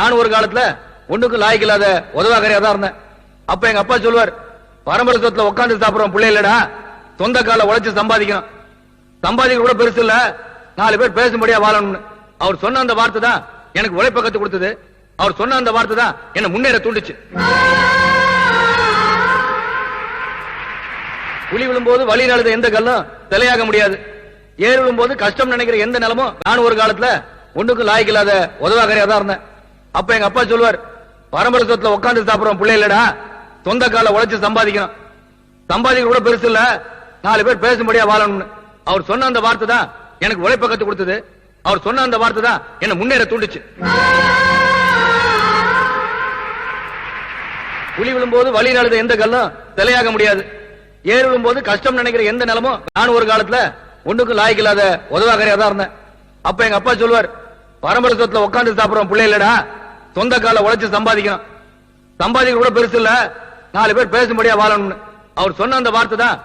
நான் ஒரு காலத்துல ஒண்ணுக்கும் லாய்க்கு இல்லாத உதவாக்கரையா தான் இருந்தேன். அப்ப எங்க அப்பா சொல்லுவார், பரம்பரை சொத்துல உட்காந்து சாப்பிடுறோம் பிள்ளை இல்லடா, சொந்த கால உழைச்சு சம்பாதிக்கணும். சம்பாதிக்க கூட பெருசு இல்ல, 4 பேர் பேசும்படியா வாழணும்னு. அவர் சொன்ன அந்த வார்த்தை தான் எனக்கு உழைப்ப கத்து கொடுத்தது. அவர் சொன்ன அந்த வார்த்தை தான் என்ன முன்னேற தூண்டுச்சு. புலி விழும்போது வழி அழுத எந்த கல்லும் தலையாக முடியாது. ஏறு விழும்போது கஷ்டம் நினைக்கிற எந்த நிலமும். நான் ஒரு காலத்துல ஒண்ணுக்கும் லாய்க்கு இல்லாத உதவாக்கரையா தான் இருந்தேன். அப்ப எங்க அப்பா சொல்லுவார், பரம்பரை சொத்துல உட்காந்து சாப்பிடுறோம் பிள்ளை இல்லடா, சொந்த கால உழைச்சு சம்பாதிக்கணும். சம்பாதிக்க கூட பெருசு இல்ல, 4 பேர் பேசும்படியா வாழணும்னு. அவர் சொன்ன அந்த வார்த்தை தான் எனக்கு உழைப்ப கத்து கொடுத்தது. அவர் சொன்ன அந்த வார்த்தை தான் என்ன முன்னேற தூண்டுச்சு. புலி விழும்போது வழி அழுத எந்த கல்லும் தலையாக முடியாது. ஏறு விழும்போது கஷ்டம் நினைக்கிற எந்த நிலமும். நான் ஒரு காலத்துல ஒண்ணுக்கும் லாய்க்கு இல்லாத உதவாக்கரையா தான் இருந்தேன். அப்ப எங்க அப்பா சொல்லுவார், பரம்பரை சொத்துல உட்காந்து சாப்பிடுறோம் பிள்ளை இல்லடா, சொந்த கால உழைச்சு சம்பாதிக்கணும். சம்பாதிக்க கூட பெருசு இல்ல, 4 பேர் பேசும்படியா வாழணும்னு. அவர் சொன்ன அந்த வார்த்தை தான்